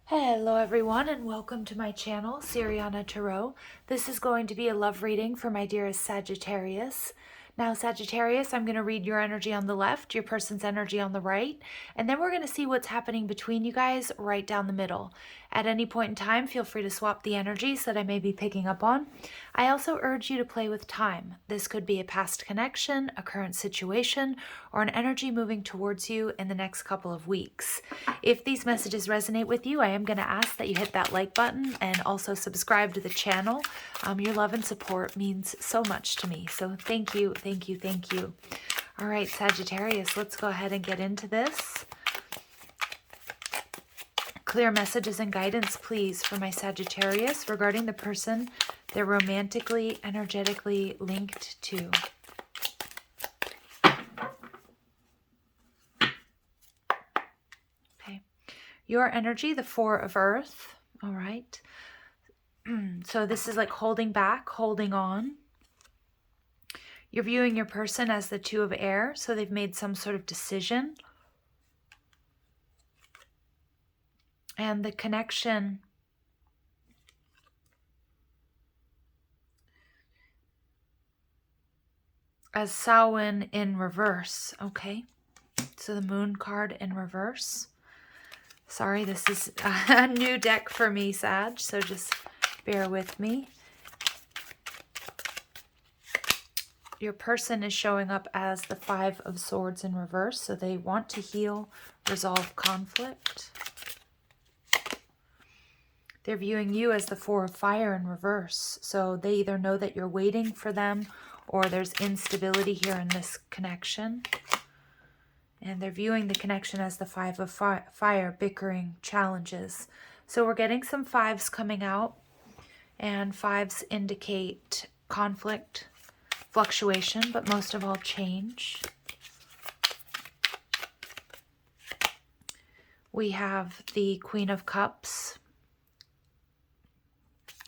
Hello everyone and welcome to my channel, Siriana Tarot. This is going to be a love reading for my dearest Sagittarius. Now Sagittarius, I'm going to read your energy on the left, your person's energy on the right, and then we're going to see what's happening between you guys right down the middle. At any point in time, feel free to swap the energies that I may be picking up on. I also urge you to play with time. This could be a past connection, a current situation, or an energy moving towards you in the next couple of weeks. If these messages resonate with you, I am going to ask that you hit that like button and also subscribe to the channel. Your love and support means so much to me. So thank you, thank you, thank you. All right, Sagittarius, let's go ahead and get into this. Clear messages and guidance, please, for my Sagittarius regarding the person they're romantically, energetically linked to. Okay. Your energy, the Four of Earth. All right. So this is like holding back, holding on. You're viewing your person as the Two of Air, so they've made some sort of decision. And the connection as Samhain in reverse. Okay, so the Moon card in reverse. Sorry, this is a new deck for me, Sag, so just bear with me. Your person is showing up as the Five of Swords in reverse, so they want to heal, resolve conflict. They're viewing you as the Four of Fire in reverse, so they either know that you're waiting for them or there's instability here in this connection. And they're viewing the connection as the Five of Fire, bickering, challenges. So we're getting some fives coming out, and fives indicate conflict, fluctuation, but most of all change. We have the Queen of Cups.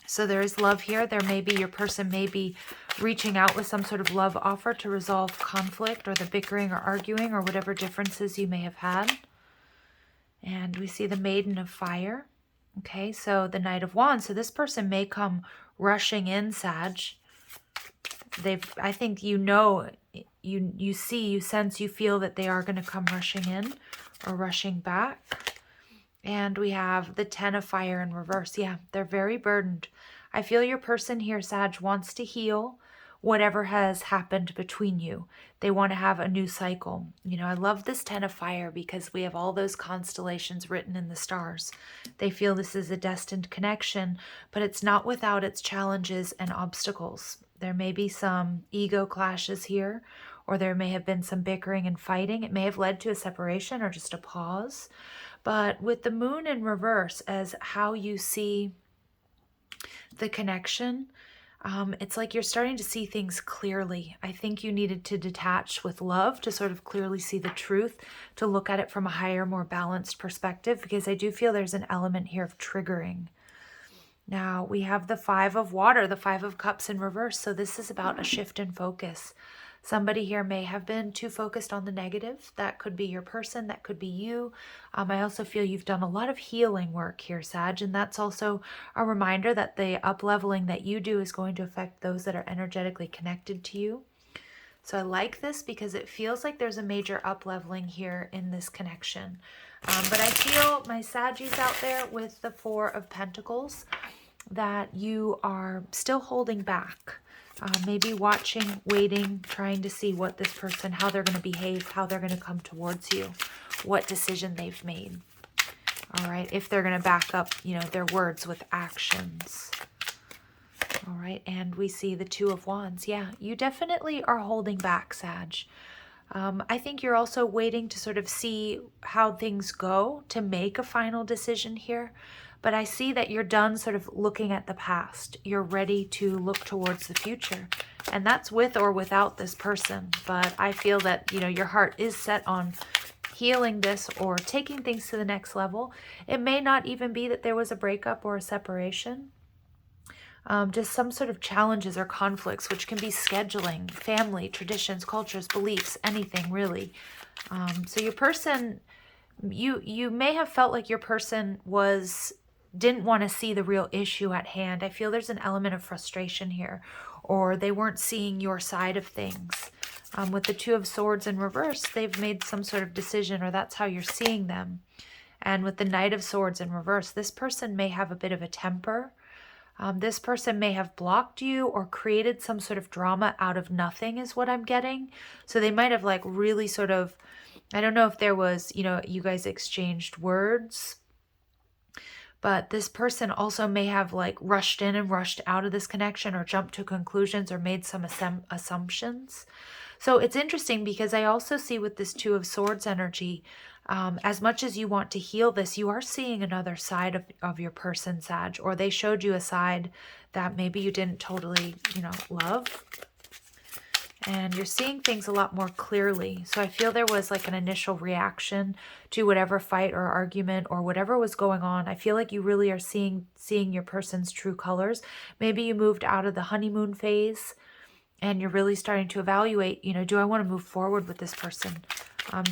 So there is love here. There may be, your person may be reaching out with some sort of love offer to resolve conflict or the bickering or arguing or whatever differences you may have had. And we see the Maiden of Fire. Okay, so the Knight of Wands. So this person may come rushing in, Sag. I think you know, you see, you sense, you feel that they are going to come rushing in or rushing back. And we have the Ten of Fire in reverse. Yeah, they're very burdened. I feel your person here, Sag, wants to heal whatever has happened between you. They want to have a new cycle. You know, I love this Ten of Fire because we have all those constellations written in the stars. They feel this is a destined connection, but it's not without its challenges and obstacles. There may be some ego clashes here, or there may have been some bickering and fighting. It may have led to a separation or just a pause. But with the Moon in reverse as how you see the connection, it's like you're starting to see things clearly. I think you needed to detach with love to sort of clearly see the truth, to look at it from a higher, more balanced perspective, because I do feel there's an element here of triggering. Now we have the Five of Water, the Five of Cups in reverse. So this is about a shift in focus. Somebody here may have been too focused on the negative. That could be your person. That could be you. I also feel you've done a lot of healing work here, Sag. And that's also a reminder that the up-leveling that you do is going to affect those that are energetically connected to you. So I like this because it feels like there's a major up-leveling here in this connection. But I feel my Saggies out there with the Four of Pentacles that you are still holding back. Maybe watching, waiting, trying to see what this person, how they're going to behave, how they're going to come towards you, what decision they've made. All right, if they're going to back up, you know, their words with actions. All right, and we see the Two of Wands. Yeah, you definitely are holding back, Sag. I think you're also waiting to sort of see how things go to make a final decision here. But I see that you're done sort of looking at the past. You're ready to look towards the future. And that's with or without this person. But I feel that, you know, your heart is set on healing this or taking things to the next level. It may not even be that there was a breakup or a separation. Just some sort of challenges or conflicts, which can be scheduling, family, traditions, cultures, beliefs, anything really. So your person you may have felt like your person didn't want to see the real issue at hand. I feel there's an element of frustration here, or they weren't seeing your side of things. With the Two of Swords in reverse, they've made some sort of decision, or that's how you're seeing them. And with the Knight of Swords in reverse, this person may have a bit of a temper. This person may have blocked you or created some sort of drama out of nothing is what I'm getting. So they might have like really sort of, I don't know if there was, you guys exchanged words, but this person also may have like rushed in and rushed out of this connection, or jumped to conclusions, or made some assumptions. So it's interesting because I also see with this Two of Swords energy, as much as you want to heal this, you are seeing another side of your person, Sag, or they showed you a side that maybe you didn't totally, love. And you're seeing things a lot more clearly. So I feel there was like an initial reaction to whatever fight or argument or whatever was going on. I feel like you really are seeing your person's true colors. Maybe you moved out of the honeymoon phase and you're really starting to evaluate, do I want to move forward with this person?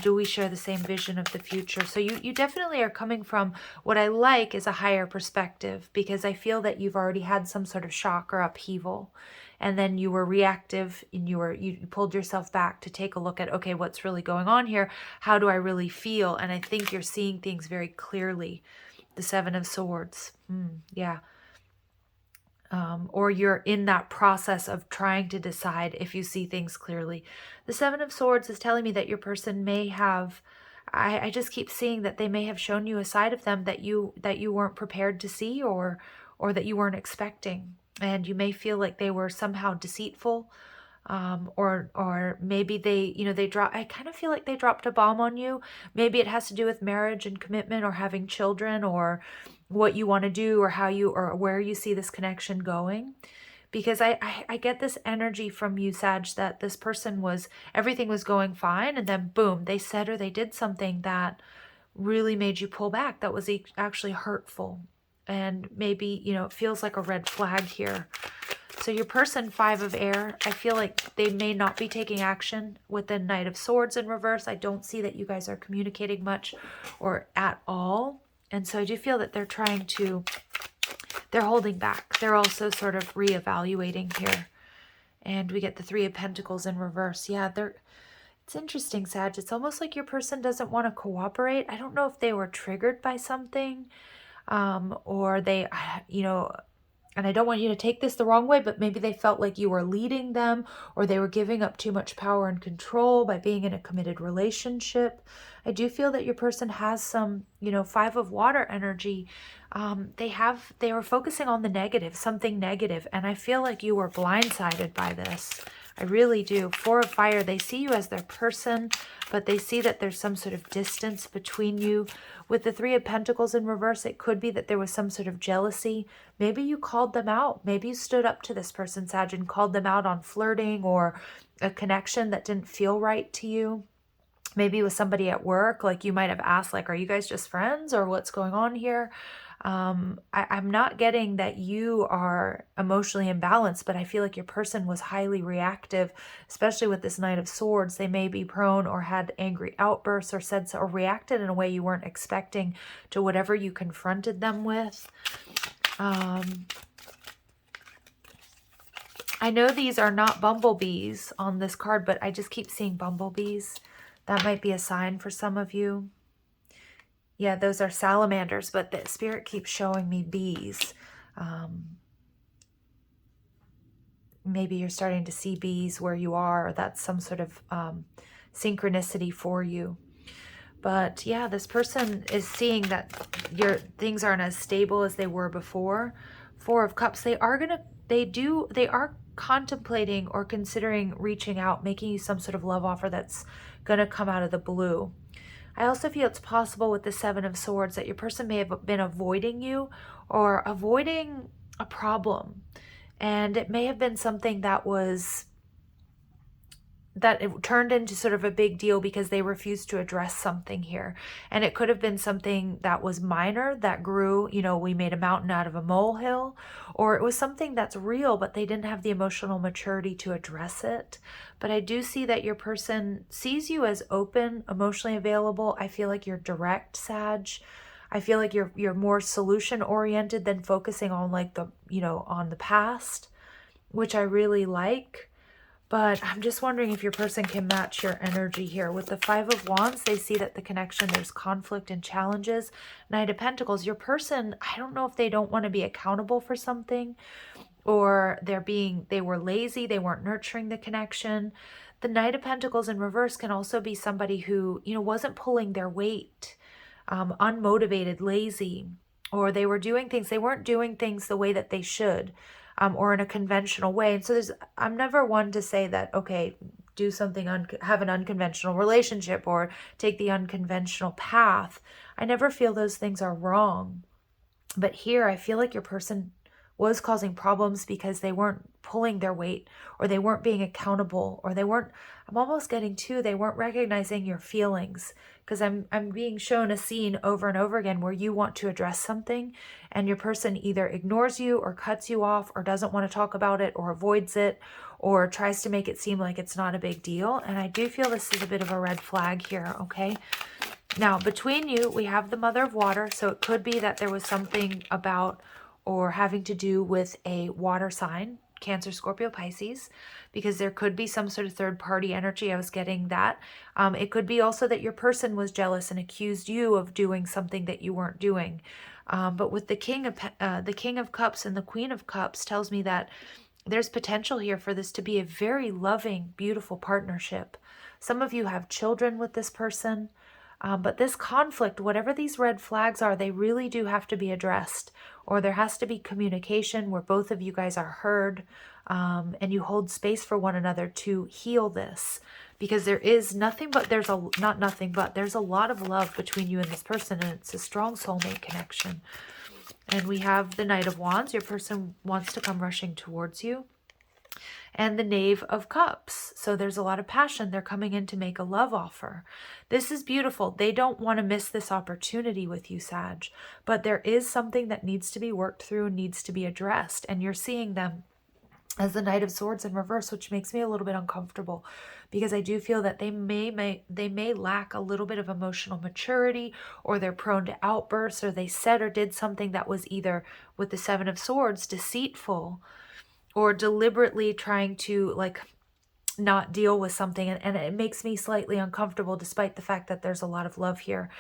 Do we share the same vision of the future? So you definitely are coming from what I like is a higher perspective, because I feel that you've already had some sort of shock or upheaval, and then you were reactive and you pulled yourself back to take a look at, okay, what's really going on here? How do I really feel? And I think you're seeing things very clearly. The Seven of Swords. Yeah. Or you're in that process of trying to decide if you see things clearly. The Seven of Swords is telling me that your person may have, I just keep seeing that they may have shown you a side of them that you weren't prepared to see, or that you weren't expecting. And you may feel like they were somehow deceitful, or maybe they drop. I kind of feel like they dropped a bomb on you. Maybe it has to do with marriage and commitment, or having children, or what you want to do, or how you, or where you see this connection going. Because I get this energy from you, Sag, that this person everything was going fine, and then boom, they said or they did something that really made you pull back, that was actually hurtful. And maybe, it feels like a red flag here. So your person, Five of Air, I feel like they may not be taking action with the Knight of Swords in reverse. I don't see that you guys are communicating much or at all. And so I do feel that they're holding back. They're also sort of reevaluating here. And we get the Three of Pentacles in reverse. Yeah, it's interesting, Sag. It's almost like your person doesn't want to cooperate. I don't know if they were triggered by something, or they, and I don't want you to take this the wrong way, but maybe they felt like you were leading them, or they were giving up too much power and control by being in a committed relationship. I do feel that your person has some, Five of Water energy. They were focusing on the negative, something negative, and I feel like you were blindsided by this. I really do. Four of Fire, they see you as their person, but they see that there's some sort of distance between you. With the Three of Pentacles in reverse, it could be that there was some sort of jealousy. Maybe you called them out. Maybe you stood up to this person, Sag, and called them out on flirting or a connection that didn't feel right to you. Maybe with somebody at work, like you might have asked, like, are you guys just friends, or what's going on here? I'm not getting that you are emotionally imbalanced, but I feel like your person was highly reactive, especially with this Knight of Swords. They may be prone or had angry outbursts, or said so, or reacted in a way you weren't expecting to whatever you confronted them with. I know these are not bumblebees on this card, but I just keep seeing bumblebees. That might be a sign for some of you. Yeah, those are salamanders, but the spirit keeps showing me bees. Maybe you're starting to see bees where you are, or that's some sort of synchronicity for you. But yeah, this person is seeing that your things aren't as stable as they were before. Four of Cups, they are contemplating or considering reaching out, making you some sort of love offer that's going to come out of the blue. I also feel it's possible with the Seven of Swords that your person may have been avoiding you, or avoiding a problem. And it may have been something that was that it turned into sort of a big deal because they refused to address something here. And it could have been something that was minor that grew, you know, we made a mountain out of a molehill, or it was something that's real, but they didn't have the emotional maturity to address it. But I do see that your person sees you as open, emotionally available. I feel like you're direct, Sag. I feel like you're more solution oriented than focusing on like the, you know, on the past, which I really like. But I'm just wondering if your person can match your energy here. With the Five of Wands, they see that the connection, there's conflict and challenges. Knight of Pentacles, your person, I don't know if they don't want to be accountable for something, or they were lazy, they weren't nurturing the connection. The Knight of Pentacles in reverse can also be somebody who, you know, wasn't pulling their weight, unmotivated, lazy, or they weren't doing things the way that they should. Or in a conventional way. And so I'm never one to say that, okay, do something, have an unconventional relationship or take the unconventional path. I never feel those things are wrong. But here, I feel like your person was causing problems because they weren't pulling their weight, or they weren't being accountable, or I'm almost getting to, they weren't recognizing your feelings. Because I'm being shown a scene over and over again where you want to address something and your person either ignores you or cuts you off or doesn't want to talk about it or avoids it or tries to make it seem like it's not a big deal. And I do feel this is a bit of a red flag here, okay? Now, between you, we have the Mother of Water, so it could be that there was something about or having to do with a water sign, Cancer, Scorpio, Pisces, because there could be some sort of third-party energy. I was getting that. It could be also that your person was jealous and accused you of doing something that you weren't doing. But with the King of Cups and the Queen of Cups tells me that there's potential here for this to be a very loving, beautiful partnership. Some of you have children with this person. But this conflict, whatever these red flags are, they really do have to be addressed, or there has to be communication where both of you guys are heard, and you hold space for one another to heal this, because there is there's a lot of love between you and this person, and it's a strong soulmate connection. And we have the Knight of Wands. Your person wants to come rushing towards you. And the Knave of Cups. So there's a lot of passion. They're coming in to make a love offer. This is beautiful. They don't want to miss this opportunity with you, Sag. But there is something that needs to be worked through and needs to be addressed. And you're seeing them as the Knight of Swords in reverse, which makes me a little bit uncomfortable, because I do feel that they may lack a little bit of emotional maturity, or they're prone to outbursts, or they said or did something that was either, with the Seven of Swords, deceitful, or deliberately trying to like not deal with something. And it makes me slightly uncomfortable despite the fact that there's a lot of love here.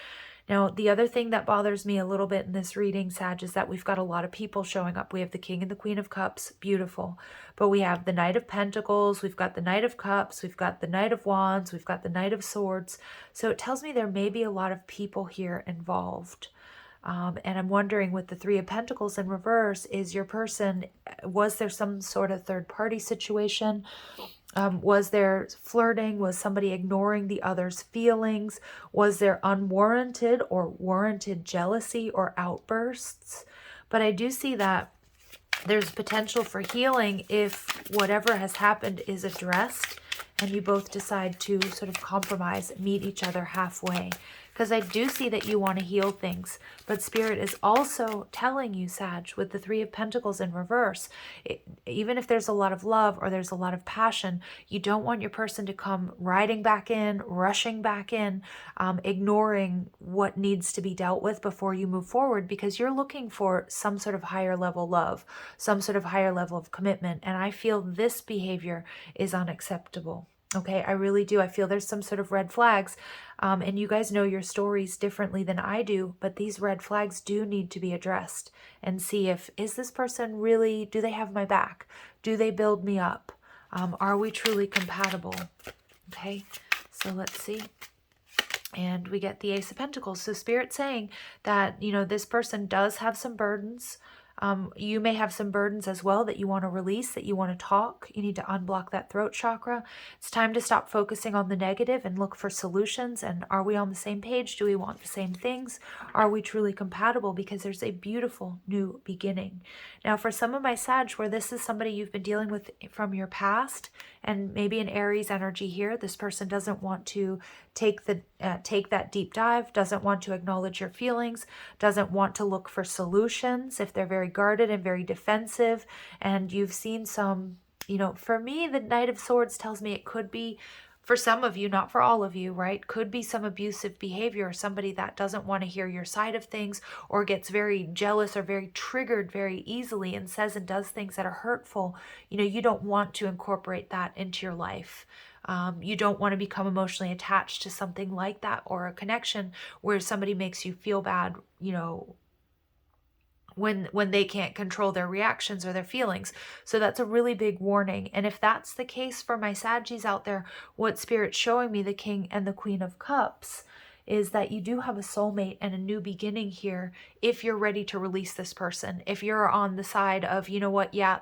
Now, the other thing that bothers me a little bit in this reading, Sag, is that we've got a lot of people showing up. We have the King and the Queen of Cups, beautiful. But we have the Knight of Pentacles, we've got the Knight of Cups, we've got the Knight of Wands, we've got the Knight of Swords. So it tells me there may be a lot of people here involved. And I'm wondering, with the Three of Pentacles in reverse, is your person, was there some sort of third-party situation? Was there flirting? Was somebody ignoring the other's feelings? Was there unwarranted or warranted jealousy or outbursts? But I do see that there's potential for healing if whatever has happened is addressed and you both decide to sort of compromise, meet each other halfway. Because I do see that you want to heal things. But Spirit is also telling you, Sag, with the Three of Pentacles in reverse, even if there's a lot of love or there's a lot of passion, you don't want your person to come riding back in, rushing back in, ignoring what needs to be dealt with before you move forward, because you're looking for some sort of higher level love, some sort of higher level of commitment. And I feel this behavior is unacceptable. Okay, I really do. I feel there's some sort of red flags, and you guys know your stories differently than I do, but these red flags do need to be addressed and see is this person really, do they have my back? Do they build me up? Are we truly compatible? Okay, so let's see. And we get the Ace of Pentacles. So Spirit saying that, you know, this person does have some burdens. You may have some burdens as well that you want to release, that you want to talk. You need to unblock that throat chakra. It's time to stop focusing on the negative and look for solutions. And are we on the same page? Do we want the same things? Are we truly compatible? Because there's a beautiful new beginning. Now, for some of my Sag, where this is somebody you've been dealing with from your past, and maybe an Aries energy here, this person doesn't want to take that deep dive, doesn't want to acknowledge your feelings, doesn't want to look for solutions if they're very guarded and very defensive. And you've seen some, for me, the Knight of Swords tells me it could be, for some of you, not for all of you, right? Could be some abusive behavior, or somebody that doesn't want to hear your side of things, or gets very jealous or very triggered very easily and says and does things that are hurtful. You don't want to incorporate that into your life. You don't want to become emotionally attached to something like that, or a connection where somebody makes you feel bad, when they can't control their reactions or their feelings. So that's a really big warning. And if that's the case for my Saggies out there, what Spirit's showing me, the King and the Queen of Cups, is that you do have a soulmate and a new beginning here if you're ready to release this person. If you're on the side of,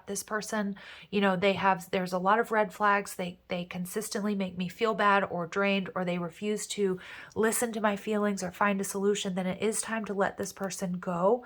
this person, there's a lot of red flags. They consistently make me feel bad or drained, or they refuse to listen to my feelings or find a solution, then it is time to let this person go.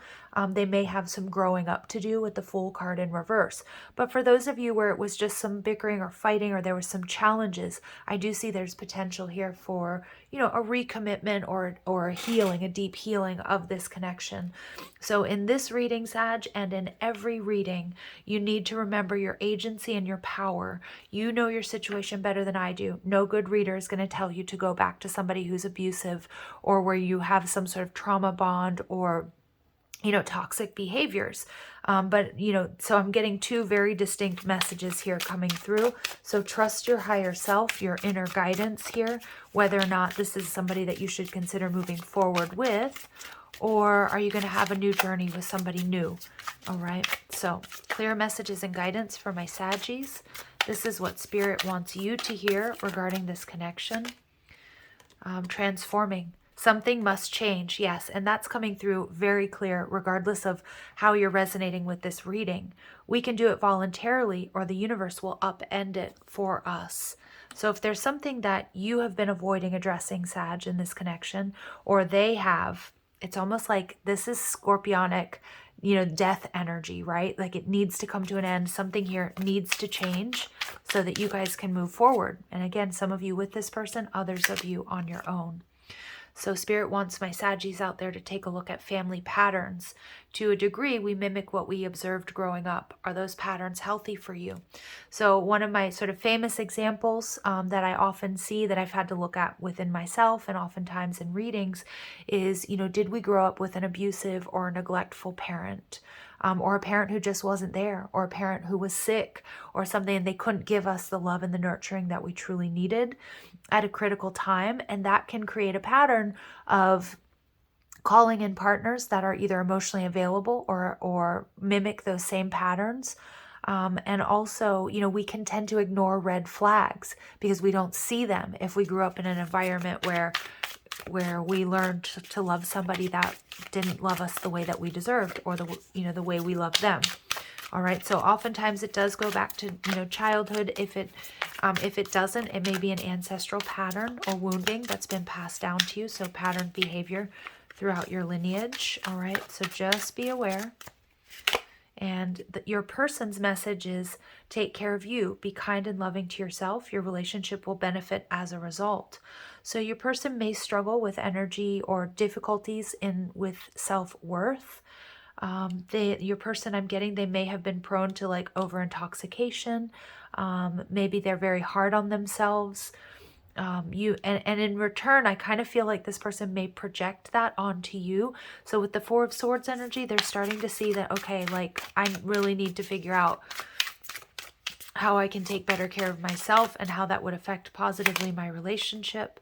They may have some growing up to do with the Fool card in reverse. But for those of you where it was just some bickering or fighting, or there was some challenges, I do see there's potential here for, a recommitment or a healing, a deep healing of this connection. So in this reading, Sag, and in every reading, you need to remember your agency and your power. You know your situation better than I do. No good reader is going to tell you to go back to somebody who's abusive, or where you have some sort of trauma bond, or toxic behaviors. So I'm getting two very distinct messages here coming through. So trust your higher self, your inner guidance here, whether or not this is somebody that you should consider moving forward with, or are you going to have a new journey with somebody new? All right. So clear messages and guidance for my Saggies. This is what Spirit wants you to hear regarding this connection. Transforming. Something must change, yes, and that's coming through very clear regardless of how you're resonating with this reading. We can do it voluntarily, or the universe will upend it for us. So if there's something that you have been avoiding addressing, Sag, in this connection, or they have, it's almost like this is scorpionic, death energy, right? Like it needs to come to an end. Something here needs to change so that you guys can move forward. And again, some of you with this person, others of you on your own. So Spirit wants my Saggies out there to take a look at family patterns. To a degree, we mimic what we observed growing up. Are those patterns healthy for you? So one of my sort of famous examples that I often see, that I've had to look at within myself and oftentimes in readings, is, did we grow up with an abusive or neglectful parent? Or a parent who just wasn't there, or a parent who was sick or something, and they couldn't give us the love and the nurturing that we truly needed at a critical time. And that can create a pattern of calling in partners that are either emotionally available or mimic those same patterns. And also, we can tend to ignore red flags because we don't see them if we grew up in an environment where we learned to love somebody that didn't love us the way that we deserved, or the way we loved them. All right. So oftentimes it does go back to, childhood. If it doesn't, it may be an ancestral pattern or wounding that's been passed down to you. So pattern behavior throughout your lineage. All right. So just be aware. And your person's message is take care of you. Be kind and loving to yourself. Your relationship will benefit as a result. So your person may struggle with energy or difficulties with self-worth. Your person, I'm getting, they may have been prone to like over intoxication. Maybe they're very hard on themselves. And in return, I kind of feel like this person may project that onto you. So with the Four of Swords energy, they're starting to see that, okay, like I really need to figure out how I can take better care of myself and how that would affect positively my relationship,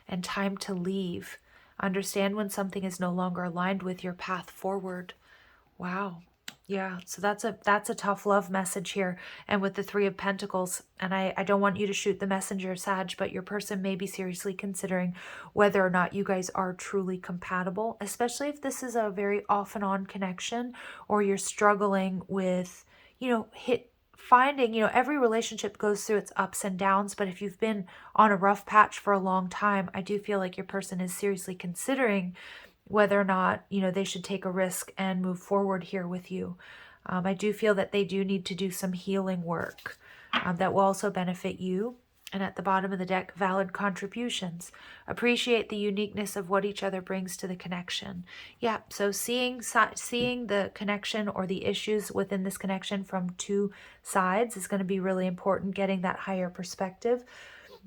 and time to leave. Understand when something is no longer aligned with your path forward. Wow. Yeah, so that's a tough love message here. And with the Three of Pentacles, and I don't want you to shoot the messenger, Sag, but your person may be seriously considering whether or not you guys are truly compatible, especially if this is a very off and on connection, or you're struggling with, finding, every relationship goes through its ups and downs, but if you've been on a rough patch for a long time, I do feel like your person is seriously considering whether or not, they should take a risk and move forward here with you. I do feel that they do need to do some healing work that will also benefit you. And at the bottom of the deck, valid contributions. Appreciate the uniqueness of what each other brings to the connection. Yeah, so seeing the connection or the issues within this connection from two sides is going to be really important, getting that higher perspective.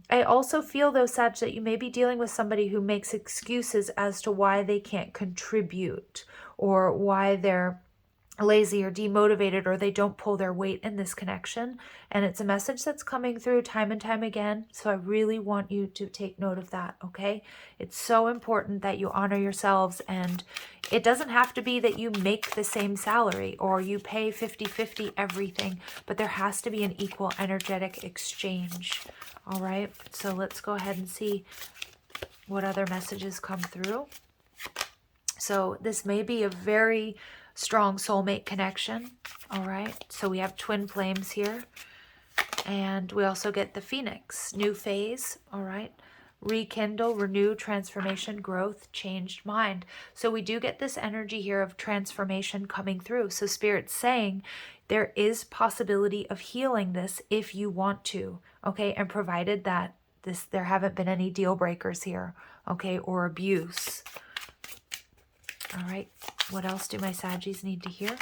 I also feel, though, Sag, that you may be dealing with somebody who makes excuses as to why they can't contribute, or why they're lazy or demotivated, or they don't pull their weight in this connection. And it's a message that's coming through time and time again. So I really want you to take note of that, okay? It's so important that you honor yourselves, and it doesn't have to be that you make the same salary or you pay 50-50 everything, but there has to be an equal energetic exchange. All right, so let's go ahead and see what other messages come through. So this may be a very strong soulmate connection. All right, so we have twin flames here, and we also get the Phoenix, new phase. All right, rekindle, renew, transformation, growth, changed mind. So we do get this energy here of transformation coming through. So Spirit's saying there is possibility of healing this if you want to, okay? And provided that there haven't been any deal breakers here, okay, or abuse. All right, what else do my Saggies need to hear?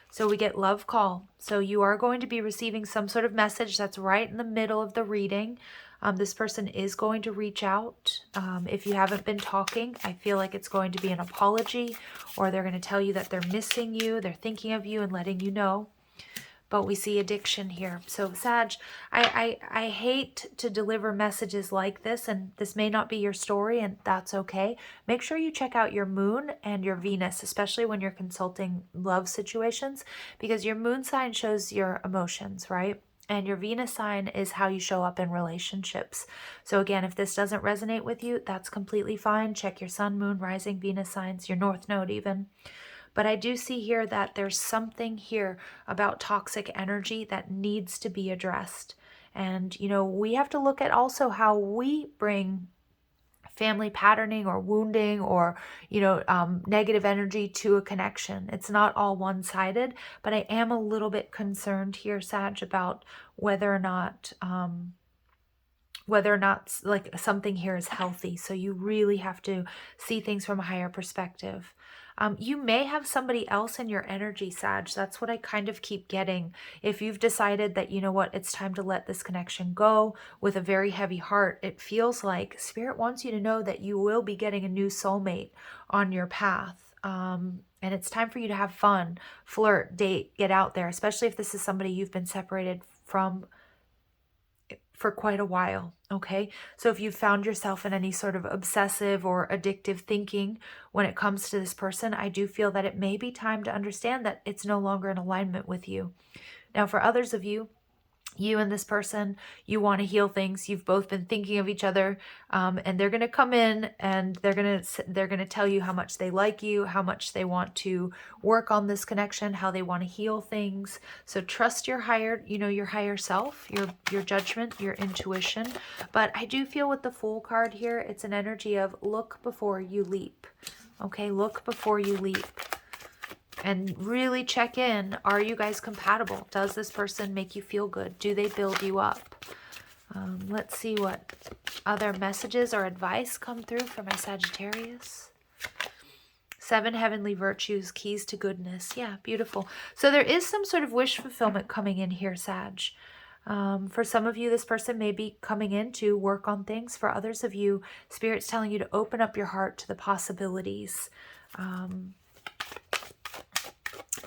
So we get love call. So you are going to be receiving some sort of message that's right in the middle of the reading. This person is going to reach out. If you haven't been talking, I feel like it's going to be an apology, or they're going to tell you that they're missing you, they're thinking of you and letting you know. But we see addiction here. So Sag, I hate to deliver messages like this, and this may not be your story, and that's okay. Make sure you check out your moon and your Venus, especially when you're consulting love situations, because your moon sign shows your emotions, right? And your Venus sign is how you show up in relationships. So again, if this doesn't resonate with you, that's completely fine. Check your sun, moon, rising, Venus signs, your north node even. But I do see here that there's something here about toxic energy that needs to be addressed. And, we have to look at also how we bring family patterning or wounding or, negative energy to a connection. It's not all one-sided, but I am a little bit concerned here, Sag, about whether or not like something here is healthy. So you really have to see things from a higher perspective. You may have somebody else in your energy, Sag. That's what I kind of keep getting. If you've decided that, you know what, it's time to let this connection go with a very heavy heart, it feels like Spirit wants you to know that you will be getting a new soulmate on your path. And it's time for you to have fun, flirt, date, get out there, especially if this is somebody you've been separated from for quite a while, okay? So if you've found yourself in any sort of obsessive or addictive thinking when it comes to this person, I do feel that it may be time to understand that it's no longer in alignment with you. Now, for others of you, you and this person, you want to heal things. You've both been thinking of each other, and they're going to come in and they're going to tell you how much they like you, how much they want to work on this connection, how they want to heal things. So trust your higher self, your judgment, your intuition. But I do feel with the Fool card here, it's an energy of look before you leap. Okay, look before you leap. And really check in. Are you guys compatible? Does this person make you feel good? Do they build you up? Let's see what other messages or advice come through for my Sagittarius. 7 heavenly virtues, keys to goodness. Yeah, beautiful. So there is some sort of wish fulfillment coming in here, Sag. For some of you, this person may be coming in to work on things. For others of you, Spirit's telling you to open up your heart to the possibilities.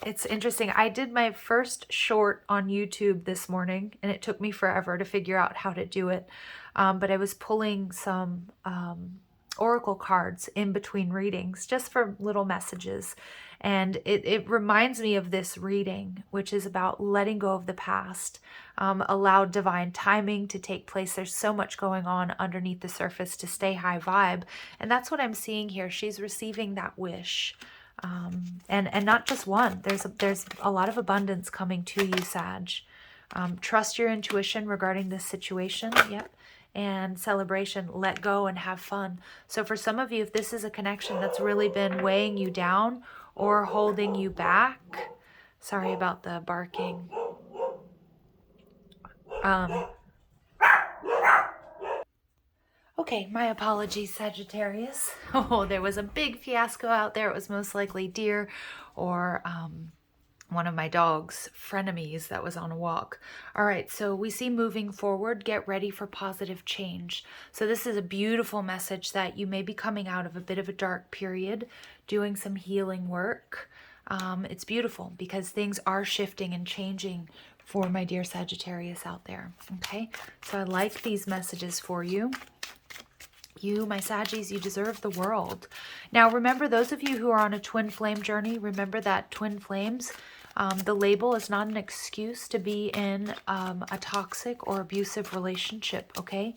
It's interesting. I did my first short on YouTube this morning, and it took me forever to figure out how to do it. But I was pulling some oracle cards in between readings, just for little messages. And it reminds me of this reading, which is about letting go of the past, allow divine timing to take place. There's so much going on underneath the surface to stay high vibe. And that's what I'm seeing here. She's receiving that wish. And not just one. There's a lot of abundance coming to you, Sag. Trust your intuition regarding this situation. Yep. And celebration, let go and have fun. So for some of you, if this is a connection that's really been weighing you down or holding you back, sorry about the barking. Okay, my apologies, Sagittarius. Oh, there was a big fiasco out there. It was most likely deer or one of my dog's frenemies that was on a walk. All right, so we see moving forward, get ready for positive change. So this is a beautiful message that you may be coming out of a bit of a dark period, doing some healing work. It's beautiful because things are shifting and changing for my dear Sagittarius out there. Okay, so I like these messages for you. You, my Saggies, you deserve the world. Now, remember, those of you who are on a twin flame journey, remember that twin flames, the label is not an excuse to be in a toxic or abusive relationship, okay?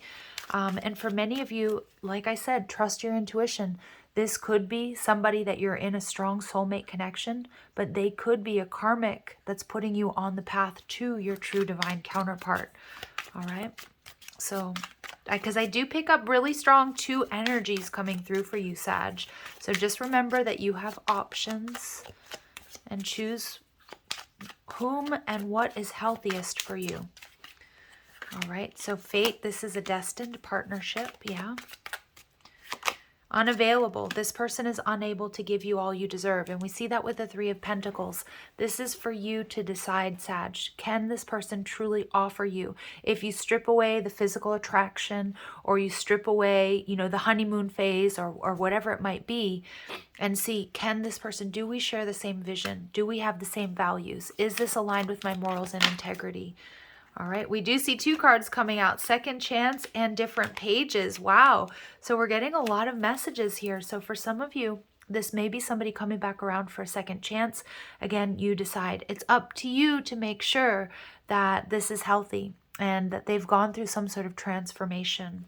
And for many of you, like I said, trust your intuition. This could be somebody that you're in a strong soulmate connection, but they could be a karmic that's putting you on the path to your true divine counterpart, all right? So, because I do pick up really strong 2 energies coming through for you, Sag. So just remember that you have options and choose whom and what is healthiest for you. All right, so fate, this is a destined partnership, yeah. Unavailable, this person is unable to give you all you deserve. And we see that with the 3 of Pentacles. This is for you to decide, Sag. Can this person truly offer you? If you strip away the physical attraction, or you strip away, you know, the honeymoon phase, or whatever it might be, and see, can this person, do we share the same vision? Do we have the same values? Is this aligned with my morals and integrity? All right, we do see 2 cards coming out, second chance and different pages. Wow. So we're getting a lot of messages here. So for some of you, this may be somebody coming back around for a second chance. Again, you decide. It's up to you to make sure that this is healthy and that they've gone through some sort of transformation.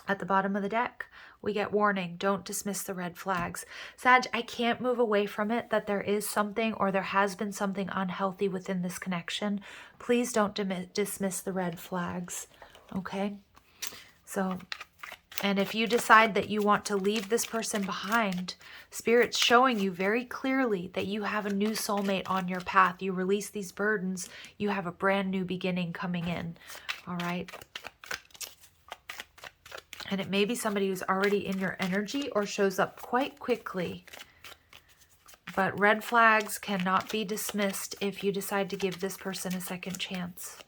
At the bottom of the deck, we get warning, don't dismiss the red flags. Sag, I can't move away from it that there is something, or there has been something unhealthy within this connection. Please don't dismiss the red flags, okay? So, and if you decide that you want to leave this person behind, Spirit's showing you very clearly that you have a new soulmate on your path. You release these burdens, you have a brand new beginning coming in, all right? And it may be somebody who's already in your energy or shows up quite quickly. But red flags cannot be dismissed if you decide to give this person a second chance.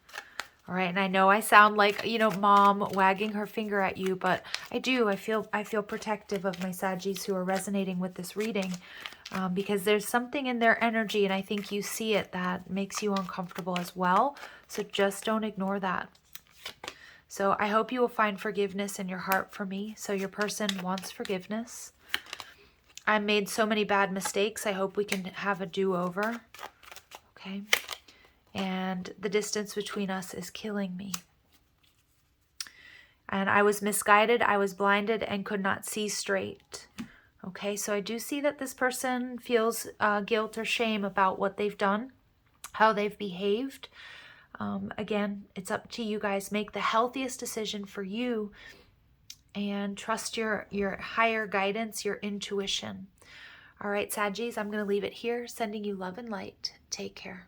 All right, and I know I sound like, you know, mom wagging her finger at you, but I do. I feel protective of my Saggies who are resonating with this reading because there's something in their energy, and I think you see it, that makes you uncomfortable as well. So just don't ignore that. So I hope you will find forgiveness in your heart for me. So your person wants forgiveness. I made so many bad mistakes. I hope we can have a do-over. Okay. And the distance between us is killing me. And I was misguided. I was blinded and could not see straight. Okay. So I do see that this person feels guilt or shame about what they've done, how they've behaved. Again, it's up to you guys. Make the healthiest decision for you and trust your higher guidance, your intuition. All right, Saggies, I'm going to leave it here. Sending you love and light. Take care.